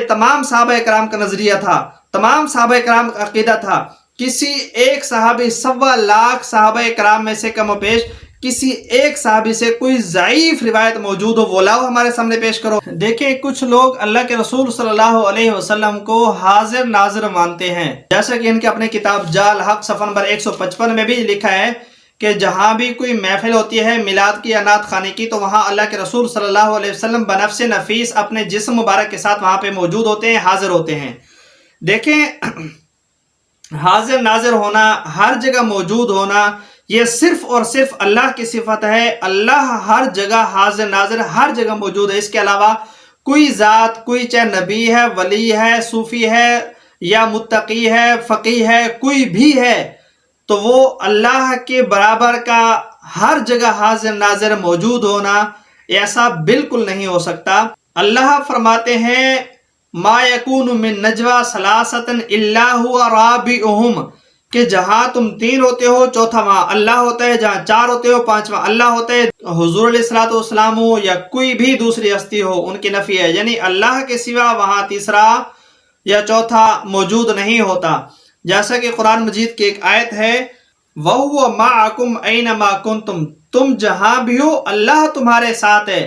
تمام صحابہ کرام کا نظریہ تھا، تمام صحابہ کرام کا عقیدہ تھا۔ کسی ایک صحابی 1.25 صحابہ کرام میں سے کم و بیش کسی ایک صحابی سے کوئی ضعیف روایت موجود ہو وہ لاؤ ہمارے سامنے پیش کرو۔ دیکھیں کچھ لوگ اللہ کے رسول صلی اللہ علیہ وسلم کو حاضر ناظر مانتے ہیں، جیسا کہ ان کے اپنے کتاب جال حق صفحہ نمبر 155 میں بھی لکھا ہے کہ جہاں بھی کوئی محفل ہوتی ہے میلاد کی یا نعت خانے کی تو وہاں اللہ کے رسول صلی اللہ علیہ وسلم بنفس نفیس اپنے جسم مبارک کے ساتھ وہاں پہ موجود ہوتے ہیں، حاضر ہوتے ہیں۔ دیکھیں حاضر ناظر ہونا، ہر جگہ موجود ہونا، یہ صرف اور صرف اللہ کی صفت ہے۔ اللہ ہر جگہ حاضر ناظر، ہر جگہ موجود ہے۔ اس کے علاوہ کوئی ذات، کوئی چاہے نبی ہے، ولی ہے، صوفی ہے یا متقی ہے، فقیہ ہے، کوئی بھی ہے تو وہ اللہ کے برابر کا ہر جگہ حاضر ناظر موجود ہونا ایسا بالکل نہیں ہو سکتا۔ اللہ فرماتے ہیں ما یکون من نجوا ثلاثۃ الا هو رابعهم کہ جہاں تم 3 ہوتے ہو چوتھا وہاں اللہ ہوتا ہے، جہاں 4 ہوتے ہو پانچواں اللہ ہوتا ہے۔ حضور علیہ الصلوۃ والسلام ہو یا کوئی بھی دوسری ہستی ہو، ان کی نفی ہے، یعنی اللہ کے سوا وہاں تیسرا یا چوتھا موجود نہیں ہوتا۔ جیسا کہ قرآن مجید کی ایک آیت ہے وَهُوَ مَعَكُمْ أَيْنَمَا كُنْتُمْ تم جہاں بھی ہو اللہ تمہارے ساتھ ہے۔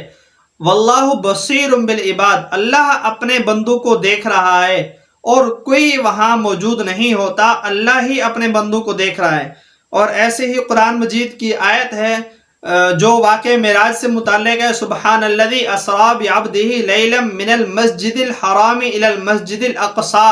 وَاللَّهُ بَصِيرٌ بِالْعِبَادِ اللہ اپنے بندوں کو دیکھ رہا ہے اور کوئی وہاں موجود نہیں ہوتا، اللہ ہی اپنے بندوں کو دیکھ رہا ہے۔ اور ایسے ہی قرآن مجید کی آیت ہے جو واقع معراج سے متعلق ہے سبحان الذی اسری بعبدہ لیلا من المسجد الحرام الی المسجد الاقصی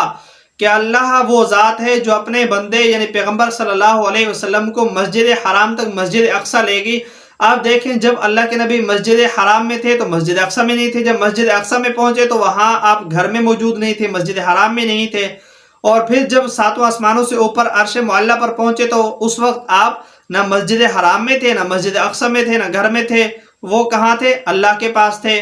کہ اللہ وہ ذات ہے جو اپنے بندے یعنی پیغمبر صلی اللہ علیہ وسلم کو مسجد حرام تک مسجد اقصی لے گی۔ آپ دیکھیں جب اللہ کے نبی مسجد حرام میں تھے تو مسجد اقصی میں نہیں تھے، جب مسجد اقصی میں پہنچے تو وہاں آپ گھر میں موجود نہیں تھے، مسجد حرام میں نہیں تھے، اور پھر جب 7 آسمانوں سے اوپر عرش معلیٰ پر پہنچے تو اس وقت آپ نہ مسجد حرام میں تھے، نہ مسجد اقصی میں تھے، نہ گھر میں تھے، وہ کہاں تھے؟ اللہ کے پاس تھے۔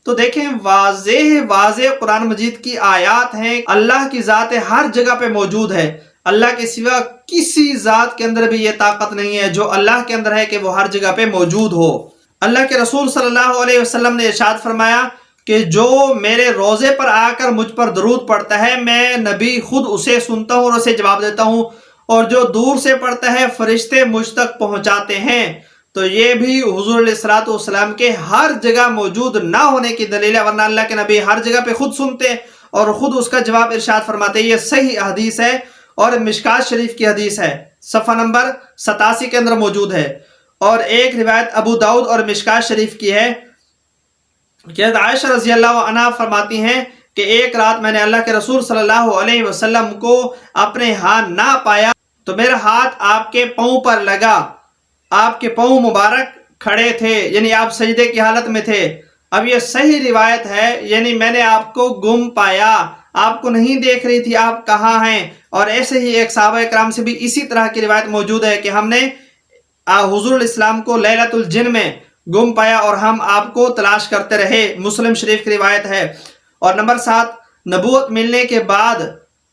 تو دیکھیں واضح قرآن مجید کی آیات ہیں، اللہ کی ذات ہر جگہ پہ موجود ہے، اللہ کے سوا کسی ذات کے اندر بھی یہ طاقت نہیں ہے جو اللہ کے اندر ہے کہ وہ ہر جگہ پہ موجود ہو۔ اللہ کے رسول صلی اللہ علیہ وسلم نے ارشاد فرمایا کہ جو میرے روضے پر آ کر مجھ پر درود پڑھتا ہے میں نبی خود اسے سنتا ہوں اور اسے جواب دیتا ہوں، اور جو دور سے پڑھتا ہے فرشتے مجھ تک پہنچاتے ہیں۔ تو یہ بھی حضور علیہ الصلوۃ والسلام کے ہر جگہ موجود نہ ہونے کی دلیل ہے، ورنہ اللہ کے نبی ہر جگہ پہ خود سنتے اور خود اس کا جواب ارشاد فرماتے۔ یہ صحیح حدیث ہے اور مشکات شریف کی حدیث ہے، صفحہ نمبر 87 کے اندر موجود ہے۔ اور ایک روایت ابو داؤد اور مشکات شریف کی ہے کہ عائشہ رضی اللہ عنہا فرماتی ہیں کہ ایک رات میں نے اللہ کے رسول صلی اللہ علیہ وسلم کو اپنے ہاں نہ پایا تو میرا ہاتھ آپ کے پاؤں پر لگا، آپ کے پاؤں مبارک کھڑے تھے، یعنی آپ سجدے کی حالت میں تھے۔ اب یہ صحیح روایت ہے، یعنی میں نے آپ کو گم پایا، آپ کو نہیں دیکھ رہی تھی آپ کہاں ہیں۔ اور ایسے ہی ایک صحابہ کرام سے بھی اسی طرح کی روایت موجود ہے کہ ہم نے حضور علیہ السلام کو لیلۃ الجن میں گم پایا اور ہم آپ کو تلاش کرتے رہے، مسلم شریف کی روایت ہے۔ اور نمبر 7 نبوت ملنے کے بعد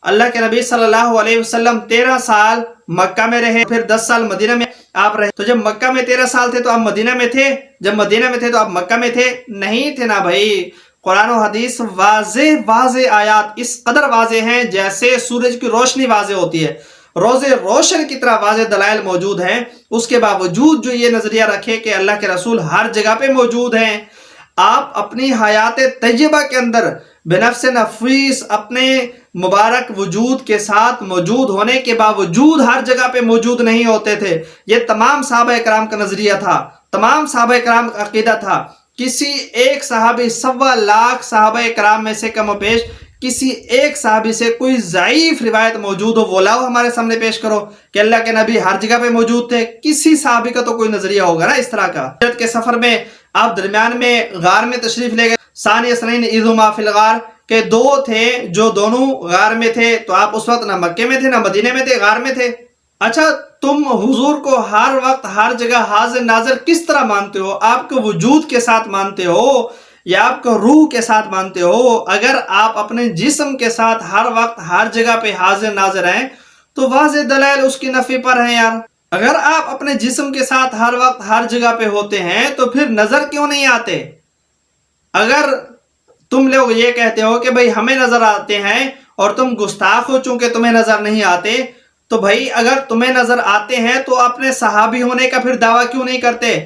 اللہ کے نبی صلی اللہ علیہ وسلم 13 سال مکہ میں رہے، پھر 10 سال مدینہ میں آپ رہے۔ تو جب مکہ میں 13 سال تھے تو آپ مدینہ میں تھے، جب مدینہ میں تھے تو آپ مکہ میں تھے؟ نہیں تھے نا بھائی۔ قرآن و حدیث واضح آیات اس قدر واضح ہیں جیسے سورج کی روشنی واضح ہوتی ہے، روز روشن کی طرح واضح دلائل موجود ہیں۔ اس کے باوجود جو یہ نظریہ رکھے کہ اللہ کے رسول ہر جگہ پہ موجود ہیں، آپ اپنی حیات طیبہ کے اندر بنفس نفیس اپنے مبارک وجود کے ساتھ موجود ہونے کے باوجود ہر جگہ پہ موجود نہیں ہوتے تھے۔ یہ تمام صحابہ کرام کا نظریہ تھا، تمام صحابہ کرام کا عقیدہ تھا۔ کسی ایک صحابی 1.25 صحابہ کرام میں سے کم و بیش کسی ایک صحابی سے کوئی ضعیف روایت موجود ہو وہ لاؤ ہمارے سامنے پیش کرو کہ اللہ کے نبی ہر جگہ پہ موجود تھے۔ کسی صحابی کا تو کوئی نظریہ ہوگا نا اس طرح کا۔ ہجرت کے سفر میں آپ درمیان میں غار میں تشریف لے گئے، ثانی اثنین اذ ہما فی الغار کہ 2 تھے جو دونوں غار میں تھے، تو آپ اس وقت نہ مکے میں تھے نہ مدینے میں تھے، غار میں تھے۔ اچھا تم حضور کو ہر وقت ہر جگہ حاضر ناظر کس طرح مانتے ہو؟ آپ کو وجود کے ساتھ مانتے ہو یا آپ کو روح کے ساتھ مانتے ہو؟ اگر آپ اپنے جسم کے ساتھ ہر وقت ہر جگہ پہ حاضر ناظر ہیں تو واضح دلائل اس کی نفی پر ہیں یار۔ اگر آپ اپنے جسم کے ساتھ ہر وقت ہر جگہ پہ ہوتے ہیں تو پھر نظر کیوں نہیں آتے؟ اگر تم لوگ یہ کہتے ہو کہ بھئی ہمیں نظر آتے ہیں اور تم گستاخ ہو چونکہ تمہیں نظر نہیں آتے، تو بھائی اگر تمہیں نظر آتے ہیں تو اپنے صحابی ہونے کا پھر دعویٰ کیوں نہیں کرتے؟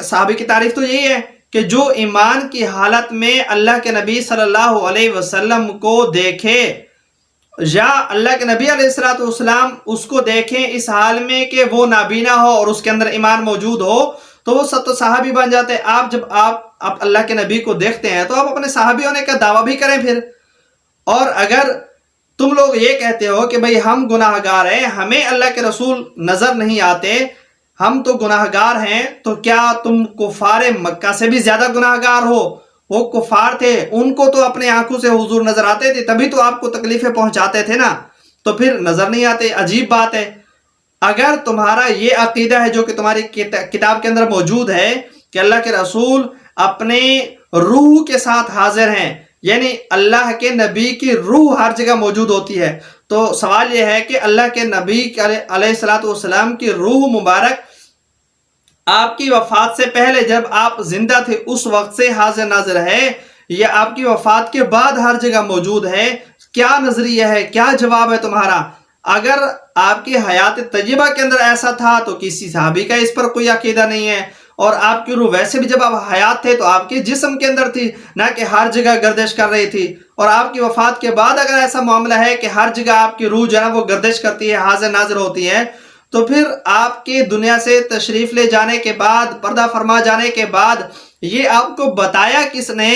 صحابی کی تعریف تو یہی ہے کہ جو ایمان کی حالت میں اللہ کے نبی صلی اللہ علیہ وسلم کو دیکھے، یا اللہ کے نبی علیہ السلام اس کو دیکھیں اس حال میں کہ وہ نابینا ہو اور اس کے اندر ایمان موجود ہو، تو وہ سب تو صحابی بن جاتے ہیں۔ جب آپ اللہ کے نبی کو دیکھتے ہیں تو آپ اپنے صحابی ہونے کا دعویٰ بھی کریں پھر۔ اور اگر تم لوگ یہ کہتے ہو کہ بھئی ہم گناہ گار ہیں، ہمیں اللہ کے رسول نظر نہیں آتے، ہم تو گناہ گار ہیں، تو کیا تم کفار مکہ سے بھی زیادہ گناہ گار ہو؟ وہ کفار تھے، ان کو تو اپنے آنکھوں سے حضور نظر آتے تھے، تبھی تو آپ کو تکلیفیں پہنچاتے تھے نا، تو پھر نظر نہیں آتے؟ عجیب بات ہے۔ اگر تمہارا یہ عقیدہ ہے جو کہ تمہاری کتاب کے اندر موجود ہے کہ اللہ کے رسول اپنے روح کے ساتھ حاضر ہیں، یعنی اللہ کے نبی کی روح ہر جگہ موجود ہوتی ہے، تو سوال یہ ہے کہ اللہ کے نبی علیہ السلام کی روح مبارک آپ کی وفات سے پہلے جب آپ زندہ تھے اس وقت سے حاضر ناظر ہے، یا آپ کی وفات کے بعد ہر جگہ موجود ہے؟ کیا نظریہ ہے، کیا جواب ہے تمہارا؟ اگر آپ کی حیات طیبہ کے اندر ایسا تھا تو کسی صحابی کا اس پر کوئی عقیدہ نہیں ہے، اور آپ کی روح ویسے بھی جب آپ حیات تھے تو آپ کے جسم کے اندر تھی، نہ کہ ہر جگہ گردش کر رہی تھی، اور آپ کی وفات کے بعد اگر ایسا معاملہ ہے کہ ہر جگہ آپ کی روح جو ہے وہ گردش کرتی ہے، حاضر ناظر ہوتی ہے، تو پھر آپ کے دنیا سے تشریف لے جانے کے بعد، پردہ فرما جانے کے بعد، یہ آپ کو بتایا کس نے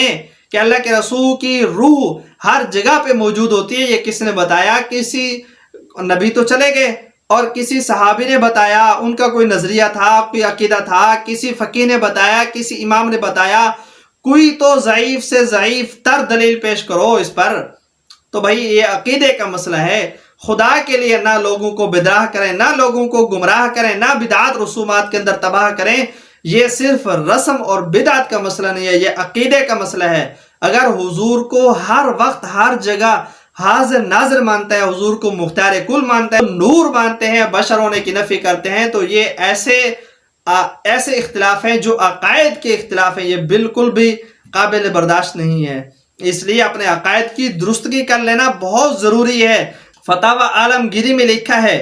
کہ اللہ کے رسول کی روح ہر جگہ پہ موجود ہوتی ہے؟ یہ کس نے بتایا؟ کسی نبی تو چلے گئے، اور کسی صحابی نے بتایا، ان کا کوئی نظریہ تھا، کوئی عقیدہ تھا، کسی فقیہ نے بتایا، کسی امام نے بتایا، کوئی تو ضعیف سے ضعیف تر دلیل پیش کرو اس پر۔ تو بھائی یہ عقیدے کا مسئلہ ہے، خدا کے لیے نہ لوگوں کو بدراہ کریں، نہ لوگوں کو گمراہ کریں، نہ بدعات رسومات کے اندر تباہ کریں۔ یہ صرف رسم اور بدعت کا مسئلہ نہیں ہے، یہ عقیدے کا مسئلہ ہے۔ اگر حضور کو ہر وقت ہر جگہ حاضر ناظر مانتا ہے، حضور کو مختار کل مانتا ہے، نور مانتے ہیں، بشر ہونے کی نفی کرتے ہیں، تو یہ ایسے اختلاف ہیں جو عقائد کے اختلاف ہیں، یہ بالکل بھی قابل برداشت نہیں ہے۔ اس لیے اپنے عقائد کی درستگی کر لینا بہت ضروری ہے۔ فتاوی عالمگیری میں لکھا ہے،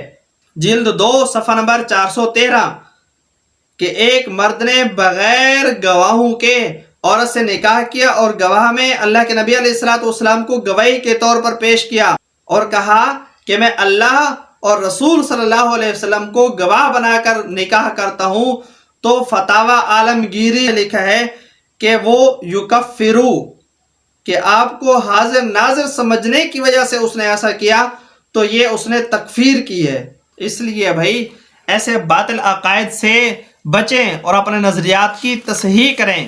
جلد 2 صفحہ نمبر 413، کہ ایک مرد نے بغیر گواہوں کے عورت سے نکاح کیا، اور گواہ میں اللہ کے نبی علیہ السلام کو گواہی کے طور پر پیش کیا، اور کہا کہ میں اللہ اور رسول صلی اللہ علیہ وسلم کو گواہ بنا کر نکاح کرتا ہوں، تو فتاوی عالمگیری لکھا ہے کہ وہ یکفرو، کہ آپ کو حاضر ناظر سمجھنے کی وجہ سے اس نے ایسا کیا، تو یہ اس نے تکفیر کی ہے۔ اس لیے بھائی ایسے باطل عقائد سے بچیں اور اپنے نظریات کی تصحیح کریں۔